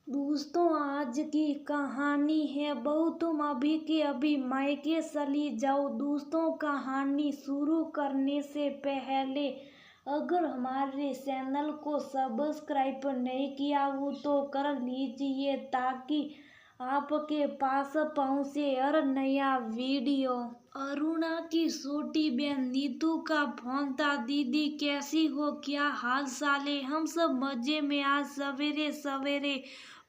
दोस्तों, आज की कहानी है बहू तुम अभी के अभी मायके चली जाओ। दोस्तों, कहानी शुरू करने से पहले अगर हमारे चैनल को सब्सक्राइब नहीं किया हो तो कर लीजिए ताकि आपके पास पहुंचे हर नया वीडियो। अरुणा की छोटी बहन नीतू का फोन था। दीदी कैसी हो, क्या हाल चाल है? हम सब मजे में। आज सवेरे सवेरे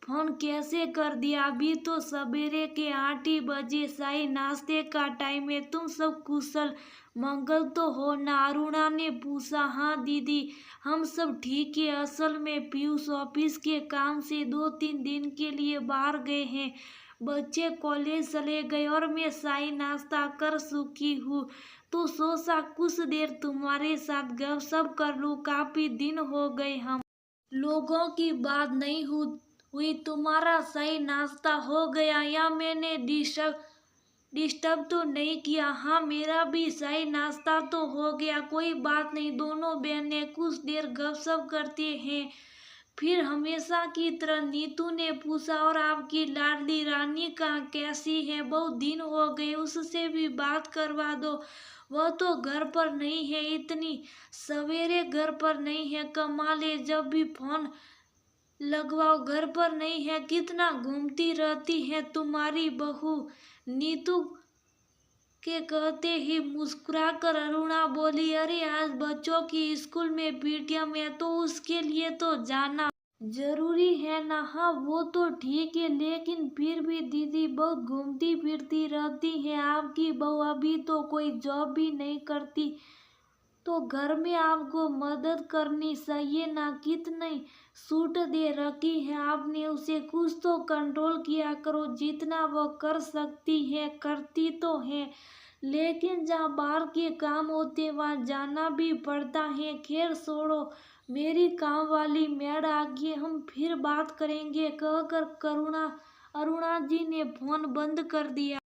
फोन कैसे कर दिया? अभी तो सवेरे के 8 ही बजे, शाही नाश्ते का टाइम है। तुम सब कुशल मंगल तो हो ना? अरुणा ने पूछा। हाँ दीदी, हम सब ठीक है। असल में पीयूष ऑफिस के काम से 2-3 दिन के लिए बाहर गए हैं। बच्चे कॉलेज चले गए और मैं शाही नाश्ता कर चुकी हूँ, तो सोचा कुछ देर तुम्हारे साथ गपशप कर लूँ। काफी दिन हो गए हम लोगों की बात नहीं हुई। तुम्हारा सही नाश्ता हो गया या मैंने डिस्टर्ब तो नहीं किया? हाँ, मेरा भी सही नाश्ता तो हो गया। कोई बात नहीं। दोनों बहनें कुछ देर गपशप करते हैं, फिर हमेशा की तरह नीतू ने पूछा, और आपकी लाडली रानी कहाँ, कैसी है? बहुत दिन हो गए, उससे भी बात करवा दो। वह तो घर पर नहीं है। इतनी सवेरे घर पर नहीं है? कमाल है, जब भी फोन लगवाओ घर पर नहीं है। कितना घूमती रहती है तुम्हारी बहू? नीतू के कहते ही मुस्कुराकर अरुणा बोली, अरे आज बच्चों की स्कूल में पीटीएम है तो उसके लिए तो जाना जरूरी है ना? हाँ वो तो ठीक है, लेकिन फिर भी दीदी बहुत घूमती फिरती रहती है आपकी बहू। अभी तो कोई जॉब भी नहीं करती, तो घर में आपको मदद करनी चाहिए ना? कितनी छूट दे रखी है आपने उसे। कुछ तो कंट्रोल किया करो। जितना वो कर सकती है करती तो है, लेकिन जहाँ बाहर के काम होते वहाँ जाना भी पड़ता है। खैर छोड़ो, मेरी काम वाली मेड आ गई, हम फिर बात करेंगे, कहकर अरुणा जी ने फोन बंद कर दिया।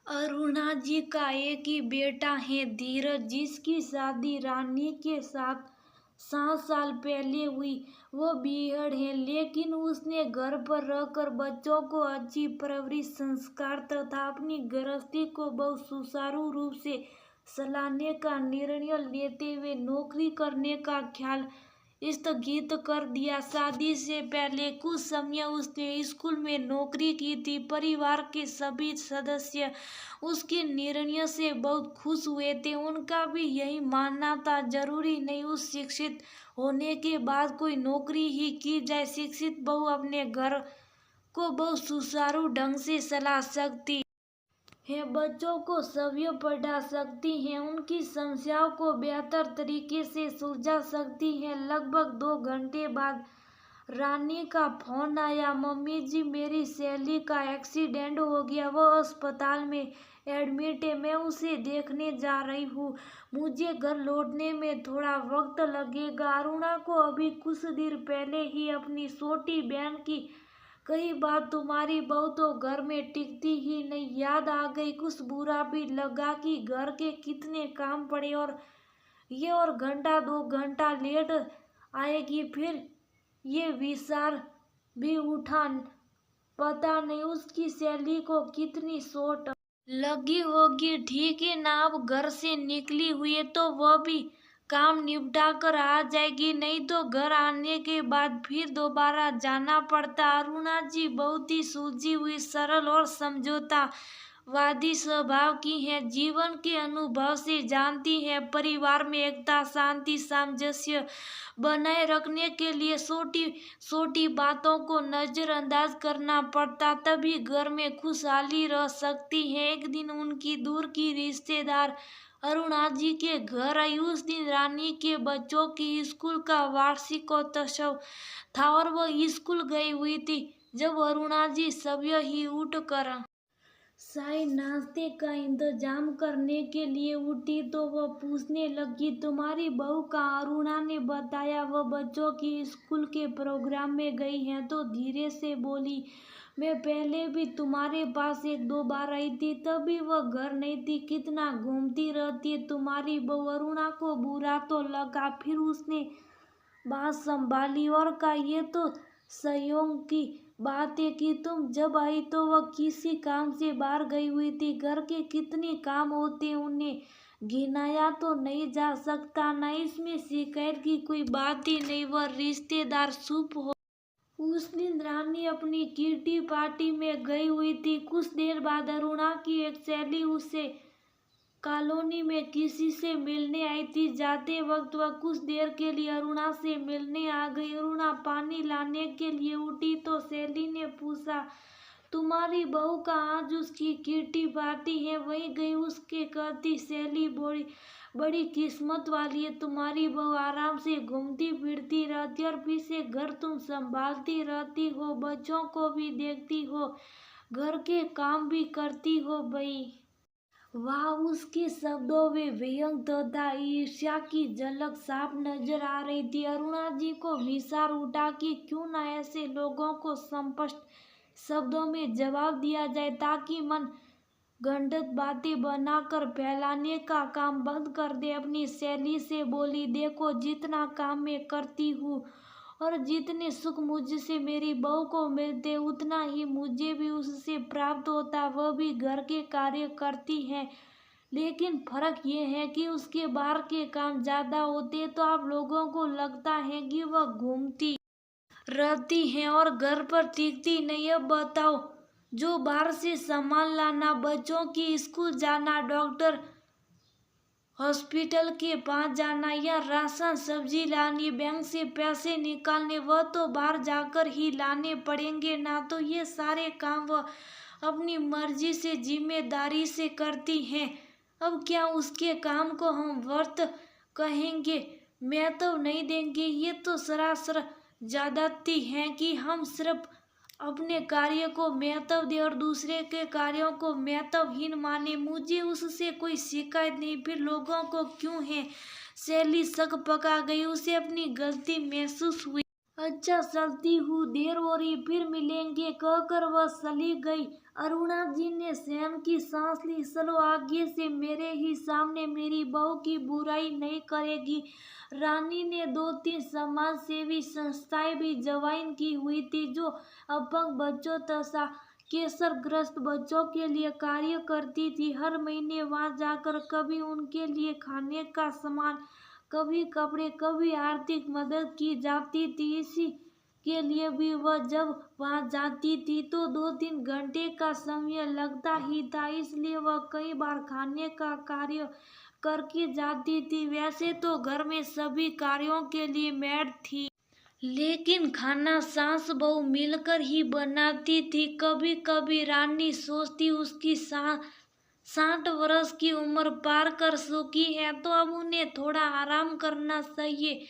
अरुणा जी का एक ही बेटा है धीरज, जिसकी शादी रानी के साथ 7 साल पहले हुई। वो बीहड़ है, लेकिन उसने घर पर रहकर बच्चों को अच्छी परवरिश, संस्कार तथा अपनी गृहस्थी को बहुत सुचारू रूप से चलाने का निर्णय लेते हुए नौकरी करने का ख्याल स्थगित कर दिया। शादी से पहले कुछ समय उसने स्कूल में नौकरी की थी। परिवार के सभी सदस्य उसके निर्णय से बहुत खुश हुए थे। उनका भी यही मानना था, जरूरी नहीं उस शिक्षित होने के बाद कोई नौकरी ही की जाए। शिक्षित बहू अपने घर को बहुत सुचारू ढंग से चला सकती है, बच्चों को सभी पढ़ा सकती हैं, उनकी समस्याओं को बेहतर तरीके से सुलझा सकती हैं। लगभग 2 घंटे बाद रानी का फोन आया। मम्मी जी, मेरी सहेली का एक्सीडेंट हो गया, वो अस्पताल में एडमिट है। मैं उसे देखने जा रही हूँ। मुझे घर लौटने में थोड़ा वक्त लगेगा। अरुणा को अभी कुछ देर पहले ही अपनी छोटी बहन की कई बात तुम्हारी बहू तो घर में टिकती ही नहीं याद आ गई। कुछ बुरा भी लगा कि घर के कितने काम पड़े और घंटा 2 घंटा लेट आएगी। फिर ये विचार भी उठा, पता नहीं उसकी सहेली को कितनी चोट लगी होगी। ठीक है ना, अब घर से निकली हुई है तो वह भी काम निपटा कर आ जाएगी, नहीं तो घर आने के बाद फिर दोबारा जाना पड़ता। अरुणा जी बहुत ही सूझी हुई, सरल और समझौतावादी स्वभाव की है। जीवन के अनुभव से जानती है परिवार में एकता, शांति, सामंजस्य बनाए रखने के लिए छोटी छोटी बातों को नजरअंदाज करना पड़ता, तभी घर में खुशहाली रह सकती है। एक दिन उनकी दूर की रिश्तेदार अरुणा जी के घर आई। उस दिन रानी के बच्चों की स्कूल का वार्षिकोत्सव था और वह स्कूल गई हुई थी। जब अरुणा जी सवेरे ही उठकर शाही नाश्ते का इंतजाम करने के लिए उठी तो वह पूछने लगी, तुम्हारी बहू कहाँ? अरुणा ने बताया, वह बच्चों की स्कूल के प्रोग्राम में गई है। तो धीरे से बोली, मैं पहले भी तुम्हारे पास 1-2 बार आई थी, तभी वह घर नहीं थी। कितना घूमती रहती है तुम्हारी बहू। अरुणा को बुरा तो लगा, फिर उसने बात संभाली और कहा, ये तो सहयोग की बात है कि तुम जब आई तो वह किसी काम से बाहर गई हुई थी। घर के कितने काम होते हैं, उन्हें गिनाया तो नहीं जा सकता। न इसमें शिकायत की कोई बात ही नहीं। वह रिश्तेदार शुभ हो। उस दिन रानी अपनी किटी पार्टी में गई हुई थी। कुछ देर बाद अरुणा की एक सहेली उसे कॉलोनी में किसी से मिलने आई थी। जाते वक्त वह कुछ देर के लिए अरुणा से मिलने आ गई। अरुणा पानी लाने के लिए उठी तो सहेली ने पूछा, तुम्हारी बहू का आज उसकी किटी पार्टी है, वहीं गई उसके कहती सहेली बड़ी किस्मत वाली है, तुम्हारी बहू आराम से घूमती फिरती रहती और पीछे घर तुम संभालती रहती हो, बच्चों को भी देखती हो, घर के काम भी करती हो भाई। वाह, उसके शब्दों में व्यंग तथा ईर्ष्या की झलक साफ नजर आ रही थी। अरुणा जी को विचार उठा कि क्यों न ऐसे लोगों को स्पष्ट शब्दों में जवाब दिया जाए ताकि मन गंडत बातें बनाकर फैलाने का काम बंद कर दे। अपनी सहेली से बोली, देखो जितना काम मैं करती हूँ और जितने सुख मुझसे मेरी बहू को मिलते उतना ही मुझे भी उससे प्राप्त होता। वह भी घर के कार्य करती है, लेकिन फर्क ये है कि उसके बाहर के काम ज्यादा होते तो आप लोगों को लगता है कि वह घूमती रहती हैं और घर पर टिकती नहीं। अब बताओ, जो बाहर से सामान लाना, बच्चों की स्कूल जाना, डॉक्टर हॉस्पिटल के पास जाना या राशन सब्जी लानी, बैंक से पैसे निकालने, वह तो बाहर जाकर ही लाने पड़ेंगे ना। तो ये सारे काम वह अपनी मर्जी से जिम्मेदारी से करती हैं। अब क्या उसके काम को हम व्रत कहेंगे? मैं तो नहीं देंगे। ये तो सरासर ज्यादती है कि हम सिर्फ अपने कार्य को महत्व दे और दूसरे के कार्यों को महत्वहीन माने। मुझे उससे कोई शिकायत नहीं, फिर लोगों को क्यों है? सहेली शक पका गई। उसे अपनी गलती महसूस हुई। अच्छा चलती हूँ, देर हो रही, फिर मिलेंगे कहकर वह चली गई। अरुणा जी ने सहम की सांस ली। चलो आगे से मेरे ही सामने मेरी बहू की बुराई नहीं करेगी। रानी ने 2-3 समाज सेवी संस्थाएं भी ज्वाइन की हुई थी जो अपंग बच्चों तथा कैंसरग्रस्त बच्चों के लिए कार्य करती थी। हर महीने वहां जाकर कभी उनके लिए खाने का सामान, कभी कपड़े, कभी आर्थिक मदद की जाती थी। इसी के लिए भी वह जब वहां जाती थी तो 2-3 घंटे का समय लगता ही था, इसलिए वह कई बार खाने का कार्य करके जाती थी। वैसे तो घर में सभी कार्यों के लिए मेड थी, लेकिन खाना सास बहू मिलकर ही बनाती थी। कभी कभी रानी सोचती उसकी 60 वर्ष की उम्र पार कर चुकी है तो अब उन्हें थोड़ा आराम करना चाहिए।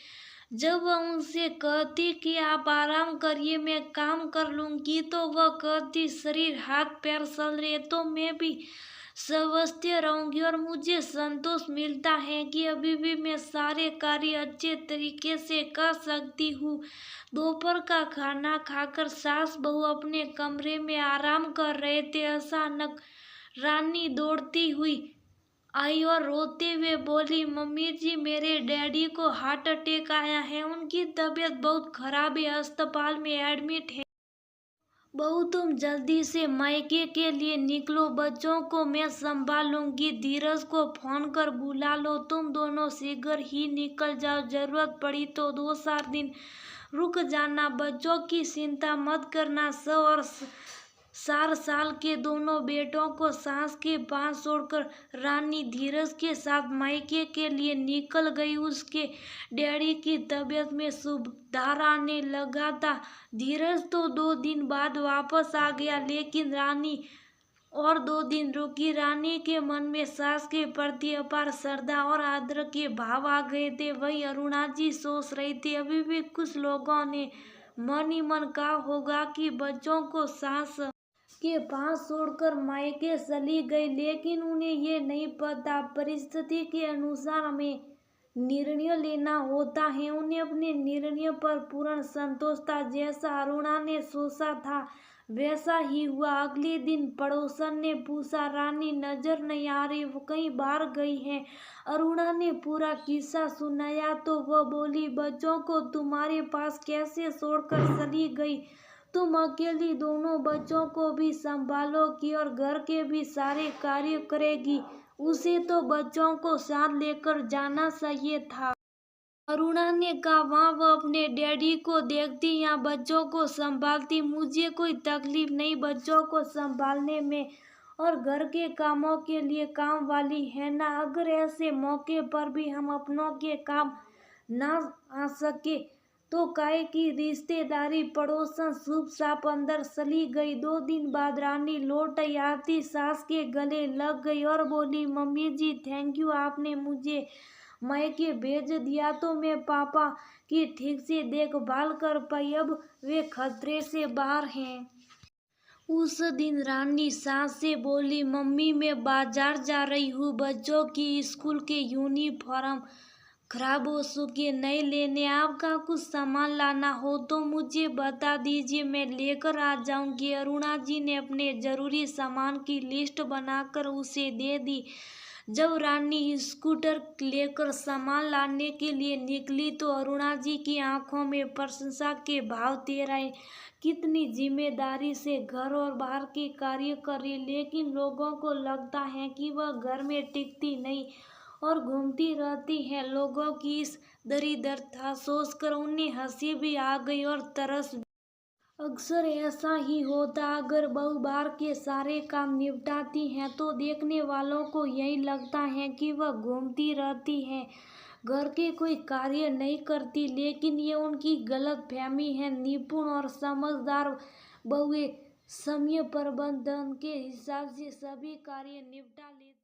जब वह उनसे कहती कि आप आराम करिए, मैं काम कर लूंगी, तो वह कहती शरीर हाथ पैर चल रहे तो मैं भी स्वस्थ रहूंगी और मुझे संतोष मिलता है कि अभी भी मैं सारे कार्य अच्छे तरीके से कर सकती हूँ। दोपहर का खाना खाकर सास बहू अपने कमरे में आराम कर रहे थे। अचानक रानी दौड़ती हुई आई और रोते हुए बोली, मम्मी जी, मेरे डैडी को हार्ट अटैक आया है, उनकी तबीयत बहुत खराब है, अस्पताल में एडमिट है। बहू तुम जल्दी से मायके के लिए निकलो, बच्चों को मैं संभालूंगी। धीरज को फोन कर बुला लो, तुम दोनों शीघ्र ही निकल जाओ, जरूरत पड़ी तो 2-4 दिन रुक जाना। बच्चों की चिंता मत करना। 6 और 4 साल के दोनों बेटों को सास के पास छोड़कर रानी धीरज के साथ मायके के लिए निकल गई। उसके डैडी की तबीयत में सुधार आने लगा था। धीरज तो 2 दिन बाद वापस आ गया, लेकिन रानी और 2 दिन रुकी। रानी के मन में सास के प्रति अपार श्रद्धा और आदर के भाव आ गए थे। वही अरुणा जी सोच रही थी, अभी भी कुछ लोगों ने मन ही मन कहा होगा कि बच्चों को सास के पास छोड़कर मायके चली गई, लेकिन उन्हें ये नहीं पता परिस्थिति के अनुसार हमें निर्णय लेना होता है, उन्हें अपने निर्णय पर पूर्ण संतोष था। जैसा अरुणा ने सोचा था वैसा ही हुआ। अगले दिन पड़ोसन ने पूछा, रानी नजर नहीं आ रही, वो कहीं बाहर गई है? अरुणा ने पूरा किस्सा सुनाया तो वह बोली, बच्चों को तुम्हारे पास कैसे छोड़कर चली गई? तुम अकेली दोनों बच्चों को भी संभालोगी और घर के भी सारे कार्य करेगी। उसे तो बच्चों को साथ लेकर जाना चाहिए था। अरुणा ने कहा, वहाँ वह अपने डैडी को देखती या बच्चों को संभालती। मुझे कोई तकलीफ नहीं बच्चों को संभालने में, और घर के कामों के लिए काम वाली है ना। अगर ऐसे मौके पर भी हम अपनों के काम ना आ सके तो काहे की रिश्तेदारी। पड़ोसन चुपचाप अंदर चली गई। 2 दिन बाद रानी लौट आई। आरती सास के गले लग गई और बोली, मम्मी जी थैंक यू, आपने मुझे मायके भेज दिया तो मैं पापा की ठीक से देखभाल कर पाई। अब वे खतरे से बाहर हैं। उस दिन रानी सास से बोली, मम्मी मैं बाजार जा रही हूँ, बच्चों की स्कूल के यूनिफॉर्म खराब हो चुके, नए लेने। आपका कुछ सामान लाना हो तो मुझे बता दीजिए, मैं लेकर आ जाऊंगी। अरुणा जी ने अपने जरूरी सामान की लिस्ट बनाकर उसे दे दी। जब रानी स्कूटर लेकर सामान लाने के लिए निकली तो अरुणा जी की आंखों में प्रशंसा के भाव तैराए। कितनी जिम्मेदारी से घर और बाहर के कार्य करे, लेकिन लोगों को लगता है कि वह घर में टिकती नहीं और घूमती रहती है। लोगों की इस दरिद्रता सोचकर उन्हें हंसी भी आ गई और तरस भी। अक्सर ऐसा ही होता, अगर बहू बाहर के सारे काम निपटाती हैं तो देखने वालों को यही लगता है कि वह घूमती रहती है, घर के कोई कार्य नहीं करती। लेकिन ये उनकी गलतफहमी है। निपुण और समझदार बहुएं समय प्रबंधन के हिसाब से सभी कार्य निपटा लेती